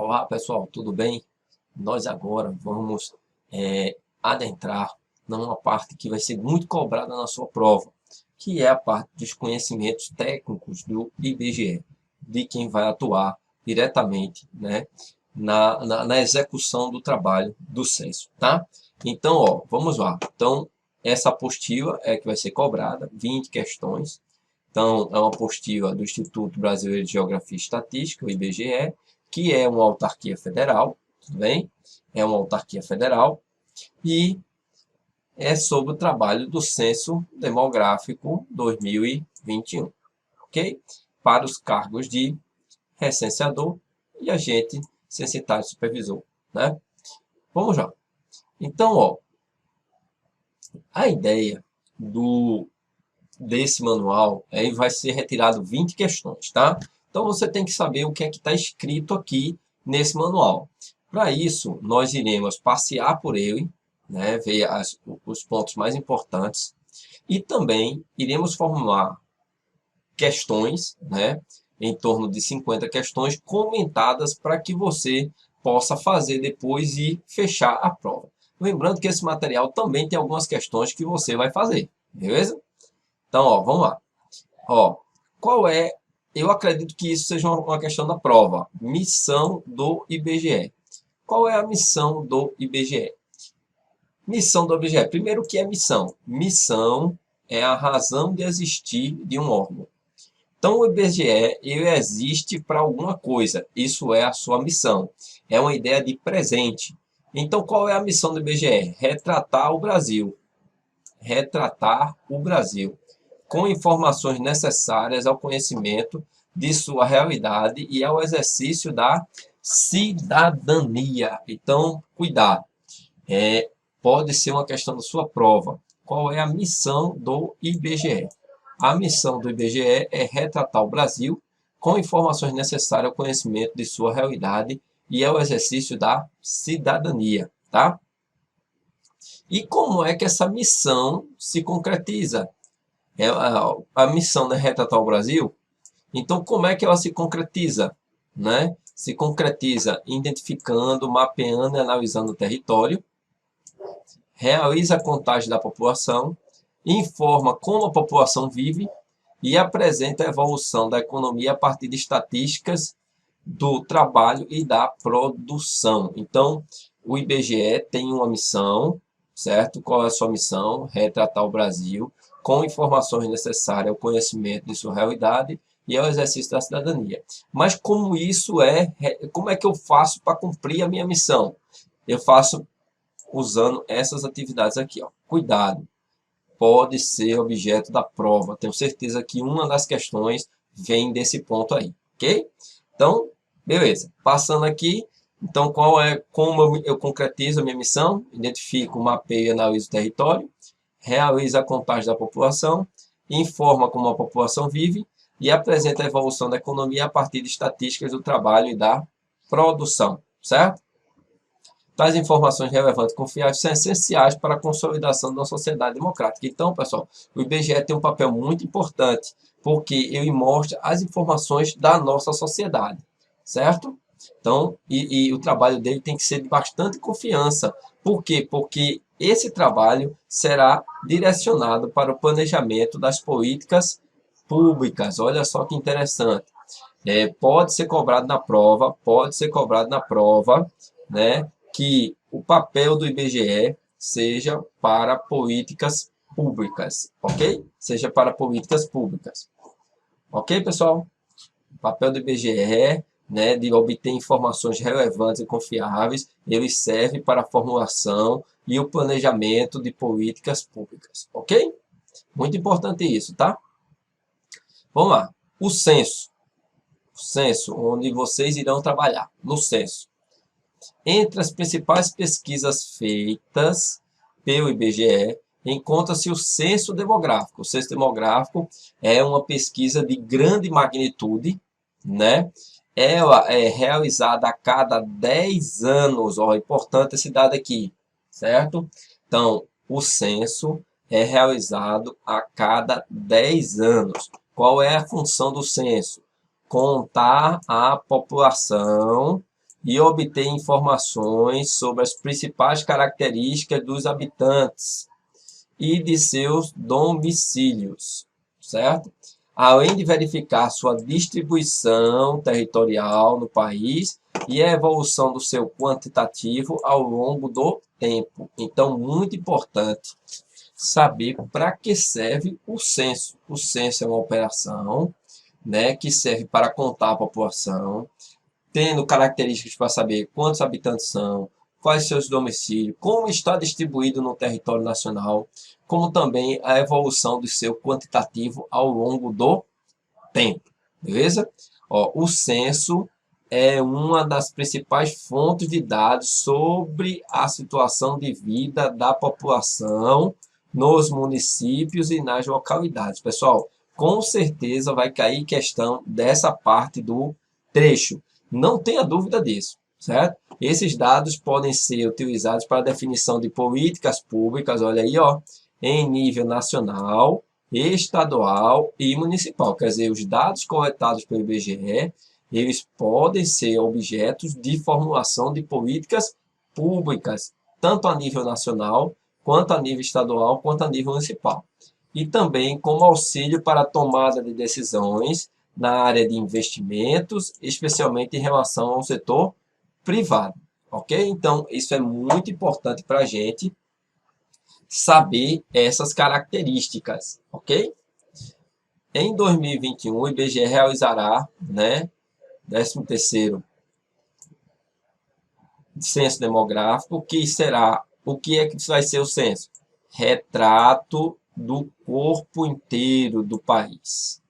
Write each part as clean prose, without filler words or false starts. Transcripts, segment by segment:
Olá pessoal, tudo bem? Nós agora vamos adentrar numa parte que vai ser muito cobrada na sua prova, que é a parte dos conhecimentos técnicos do IBGE, de quem vai atuar diretamente, né, na execução do trabalho do censo, tá? Então, ó, vamos lá. Então, essa apostila é que vai ser cobrada, 20 questões. Então, é uma apostila do Instituto Brasileiro de Geografia e Estatística, o IBGE, que é uma autarquia federal, tudo bem? É uma autarquia federal e é sobre o trabalho do Censo Demográfico 2021, ok? Para os cargos de recenseador e agente censitário supervisor, né? Vamos lá. Então, ó, a ideia desse manual aí vai ser retirado 20 questões, tá? Então você tem que saber o que é que está escrito aqui nesse manual. Para isso, nós iremos passear por ele, né, ver os pontos mais importantes e também iremos formular questões, né, em torno de 50 questões comentadas para que você possa fazer depois e fechar a prova. Lembrando que esse material também tem algumas questões que você vai fazer, beleza? Então, ó, vamos lá. Ó, qual é? Eu acredito que isso seja uma questão da prova. Missão do IBGE. Qual é a missão do IBGE? Missão do IBGE. Primeiro, o que é missão? Missão é a razão de existir de um órgão. Então, o IBGE ele existe para alguma coisa. Isso é a sua missão. É uma ideia de presente. Então, qual é a missão do IBGE? Retratar o Brasil. Retratar o Brasil com informações necessárias ao conhecimento de sua realidade e ao exercício da cidadania. Então, cuidado. Pode ser uma questão da sua prova. Qual é a missão do IBGE? A missão do IBGE é retratar o Brasil com informações necessárias ao conhecimento de sua realidade e ao exercício da cidadania, tá? E como é que essa missão se concretiza? A missão é retratar o Brasil. Então, como é que ela se concretiza? Né? Se concretiza identificando, mapeando e analisando o território, realiza a contagem da população, informa como a população vive e apresenta a evolução da economia a partir de estatísticas do trabalho e da produção. Então, o IBGE tem uma missão, certo? Qual é a sua missão? Retratar o Brasil com informações necessárias ao conhecimento de sua realidade e ao exercício da cidadania. Mas como é que eu faço para cumprir a minha missão? Eu faço usando essas atividades aqui, ó. Cuidado, pode ser objeto da prova. Tenho certeza que uma das questões vem desse ponto aí, ok? Então, beleza. Passando aqui, então como eu concretizo a minha missão? Identifico, mapeio e analiso o território, realizo a contagem da população, informa como a população vive e apresenta a evolução da economia a partir de estatísticas do trabalho e da produção, certo? Tais informações relevantes e confiáveis são essenciais para a consolidação de uma sociedade democrática. Então, pessoal, o IBGE tem um papel muito importante, porque ele mostra as informações da nossa sociedade, certo? Então, o trabalho dele tem que ser de bastante confiança. Por quê? Porque esse trabalho será direcionado para o planejamento das políticas públicas. Olha só que interessante. Pode ser cobrado na prova, né? Que o papel do IBGE seja para políticas públicas, ok? Seja para políticas públicas. Ok, pessoal? O papel do IBGE, né, de obter informações relevantes e confiáveis, ele serve para a formulação e o planejamento de políticas públicas, ok? Muito importante isso, tá? Vamos lá. O censo, onde vocês irão trabalhar, no censo. Entre as principais pesquisas feitas pelo IBGE, encontra-se o censo demográfico. O censo demográfico é uma pesquisa de grande magnitude, né? Ela é realizada a cada 10 anos. Ó, importante esse dado aqui, certo? Então, o censo é realizado a cada 10 anos. Qual é a função do censo? Contar a população e obter informações sobre as principais características dos habitantes e de seus domicílios, certo? Além de verificar sua distribuição territorial no país e a evolução do seu quantitativo ao longo do tempo. Então, muito importante saber para que serve o censo. O censo é uma operação, né, que serve para contar a população, tendo características para saber quantos habitantes são, quais seus domicílios, como está distribuído no território nacional, como também a evolução do seu quantitativo ao longo do tempo, beleza? Ó, o censo é uma das principais fontes de dados sobre a situação de vida da população nos municípios e nas localidades. Pessoal, com certeza vai cair questão dessa parte do trecho. Não tenha dúvida disso, certo? Esses dados podem ser utilizados para a definição de políticas públicas, olha aí, ó, em nível nacional, estadual e municipal. Quer dizer, os dados coletados pelo IBGE, eles podem ser objetos de formulação de políticas públicas, tanto a nível nacional, quanto a nível estadual, quanto a nível municipal. E também como auxílio para a tomada de decisões na área de investimentos, especialmente em relação ao setor privado, ok? Então, isso é muito importante para a gente saber essas características, ok? Em 2021, o IBGE realizará, né, 13º censo demográfico, que será, o que é que vai ser o censo? Retrato do corpo inteiro do país,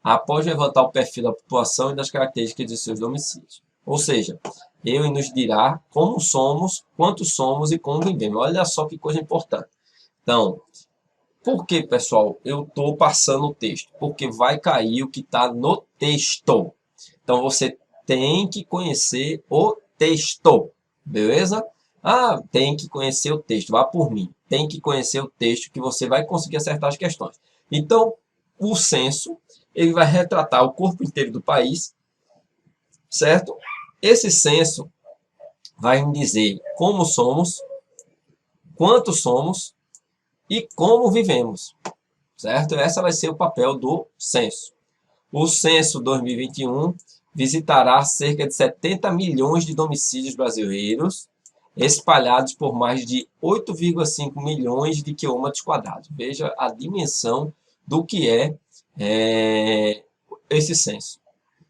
após levantar o perfil da população e das características de seus domicílios. Ou seja, ele nos dirá como somos, quantos somos e como vivemos. Olha só que coisa importante. Então, por que, pessoal, eu estou passando o texto? Porque vai cair o que está no texto. Então, você tem que conhecer o texto, beleza? Ah, tem que conhecer o texto, vá por mim. Tem que conhecer o texto que você vai conseguir acertar as questões. Então, o censo, ele vai retratar o corpo inteiro do país, certo? Esse censo vai me dizer como somos, quantos somos e como vivemos, certo? Essa vai ser o papel do censo. O censo 2021 visitará cerca de 70 milhões de domicílios brasileiros, espalhados por mais de 8,5 milhões de quilômetros quadrados. Veja a dimensão do que é esse censo.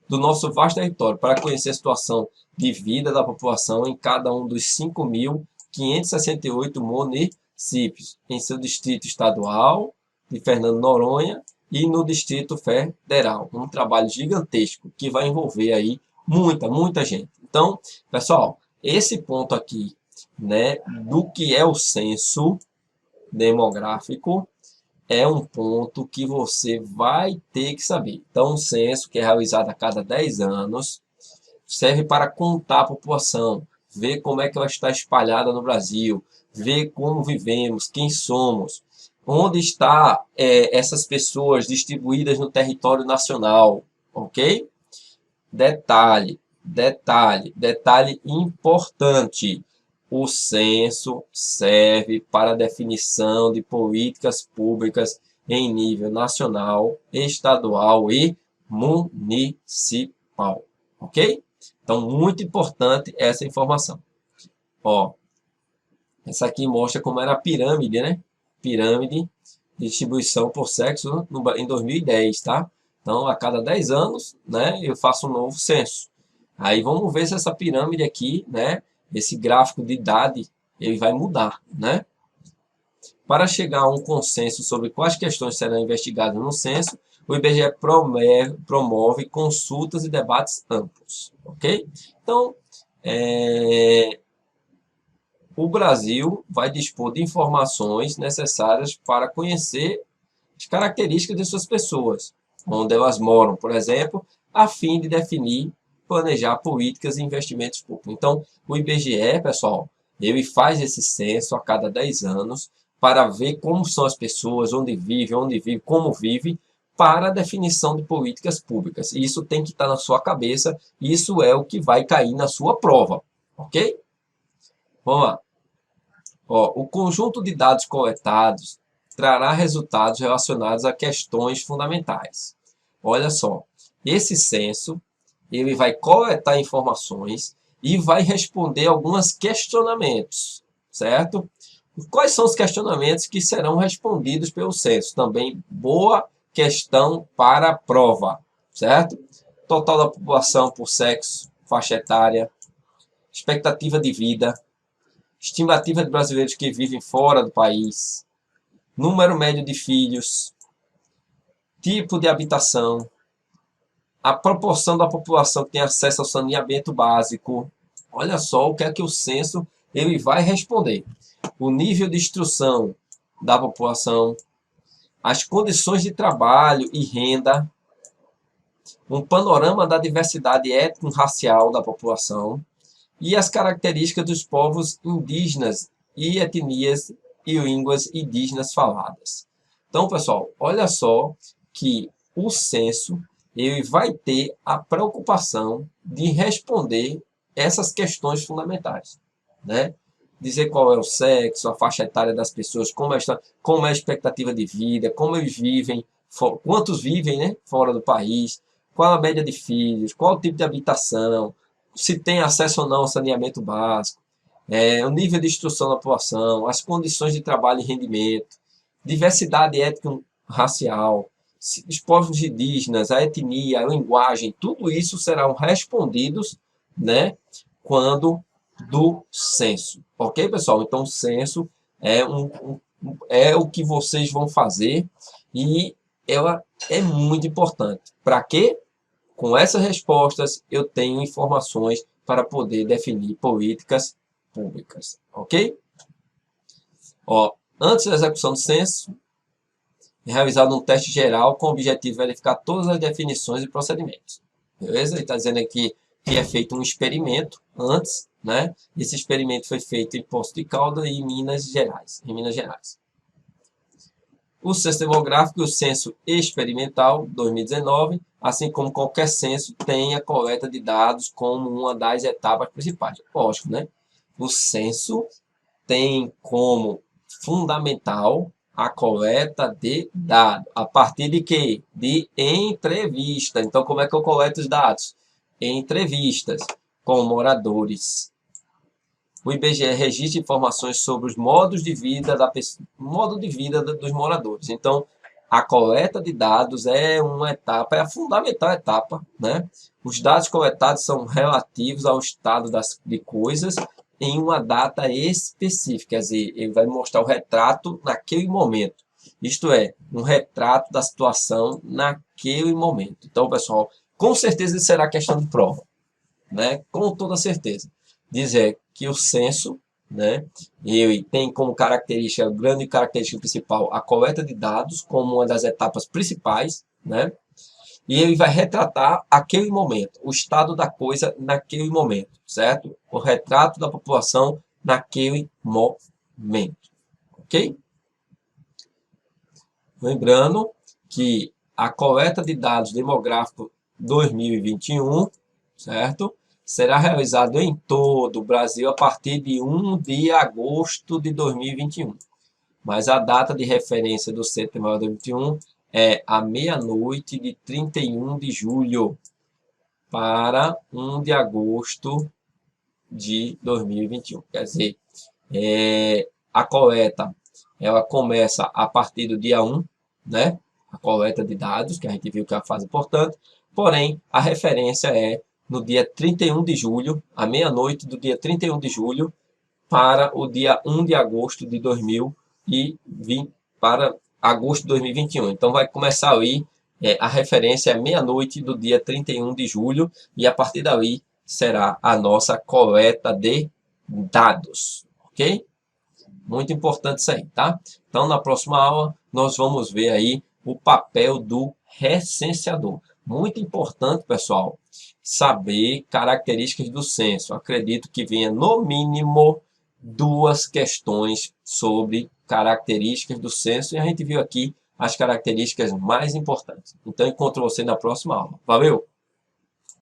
Do nosso vasto território, para conhecer a situação de vida da população em cada um dos 5.568 municípios, em seu distrito estadual, de Fernando Noronha, e no Distrito Federal. Um trabalho gigantesco que vai envolver aí muita gente. Então, pessoal, esse ponto aqui, né, do que é o censo demográfico, é um ponto que você vai ter que saber. Então, o censo, que é realizado a cada 10 anos, serve para contar a população, ver como é que ela está espalhada no Brasil, ver como vivemos, quem somos, onde estão essas pessoas distribuídas no território nacional, ok? Detalhe importante. O censo serve para a definição de políticas públicas em nível nacional, estadual e municipal, ok? Então, muito importante essa informação. Ó, essa aqui mostra como era a pirâmide, né? Pirâmide de distribuição por sexo em 2010, tá? Então, a cada 10 anos, né, eu faço um novo censo. Aí vamos ver se essa pirâmide aqui, né, esse gráfico de idade, ele vai mudar, né? Para chegar a um consenso sobre quais questões serão investigadas no censo, o IBGE promove consultas e debates amplos, ok? Então, o Brasil vai dispor de informações necessárias para conhecer as características de suas pessoas, onde elas moram, por exemplo, a fim de definir, planejar políticas e investimentos públicos. Então, o IBGE, pessoal, ele faz esse censo a cada 10 anos para ver como são as pessoas, onde vive, como vive, para a definição de políticas públicas. Isso tem que estar na sua cabeça, isso é o que vai cair na sua prova, ok? Vamos lá. Ó, o conjunto de dados coletados trará resultados relacionados a questões fundamentais. Olha só, esse censo, ele vai coletar informações e vai responder alguns questionamentos, certo? Quais são os questionamentos que serão respondidos pelo censo? Também boa questão para a prova, certo? Total da população por sexo, faixa etária, expectativa de vida, estimativa de brasileiros que vivem fora do país, número médio de filhos, tipo de habitação, a proporção da população que tem acesso ao saneamento básico. Olha só o que é que o censo ele vai responder. O nível de instrução da população, as condições de trabalho e renda, um panorama da diversidade étnico-racial da população e as características dos povos indígenas e etnias e línguas indígenas faladas. Então, pessoal, olha só que o censo ele vai ter a preocupação de responder essas questões fundamentais, né? Dizer qual é o sexo, a faixa etária das pessoas, como é a expectativa de vida, como eles vivem, quantos vivem, né, fora do país, qual a média de filhos, qual o tipo de habitação, se tem acesso ou não ao saneamento básico, o nível de instrução da população, as condições de trabalho e rendimento, diversidade étnico-racial, os povos indígenas, a etnia, a linguagem, tudo isso serão respondidos, né, quando do censo. Ok, pessoal? Então, o censo é o que vocês vão fazer e ela é muito importante. Para quê? Com essas respostas, eu tenho informações para poder definir políticas públicas. Ok? Ó, antes da execução do censo, é realizado um teste geral com o objetivo de verificar todas as definições e procedimentos. Beleza? Ele está dizendo aqui que é feito um experimento antes, né? Esse experimento foi feito em Poços de Caldas e em Minas Gerais. O censo demográfico e o censo experimental 2019, assim como qualquer censo, tem a coleta de dados como uma das etapas principais. Lógico, né? O censo tem como fundamental a coleta de dados. A partir de quê? De entrevista. Então, como é que eu coleto os dados? Entrevistas com moradores. O IBGE registra informações sobre os modos de vida dos moradores. Então, a coleta de dados é uma etapa, é a fundamental etapa, né? Os dados coletados são relativos ao estado de coisas em uma data específica, quer dizer, ele vai mostrar o retrato naquele momento. Isto é, um retrato da situação naquele momento. Então, pessoal, com certeza isso será questão de prova, né? Com toda certeza. Dizer que o censo, né, ele tem como característica, grande característica principal, a coleta de dados como uma das etapas principais, né? E ele vai retratar aquele momento, o estado da coisa naquele momento, certo? O retrato da população naquele momento, ok? Lembrando que a coleta de dados demográficos 2021, certo? Será realizado em todo o Brasil a partir de 1 de agosto de 2021. Mas a data de referência do Censo Demográfico 2021 é a meia-noite de 31 de julho para 1 de agosto de 2021. Quer dizer, a coleta ela começa a partir do dia 1, né? A coleta de dados, que a gente viu que é uma fase importante, porém, a referência é no dia 31 de julho, à meia-noite do dia 31 de julho, para o dia 1 de agosto de 2020, para agosto de 2021. Então, vai começar aí, a referência é meia-noite do dia 31 de julho, e a partir daí será a nossa coleta de dados, ok? Muito importante isso aí, tá? Então, na próxima aula, nós vamos ver aí o papel do recenseador. Muito importante, pessoal, saber características do censo. Acredito que venha, no mínimo, 2 questões sobre características do censo. E a gente viu aqui as características mais importantes. Então, encontro você na próxima aula. Valeu!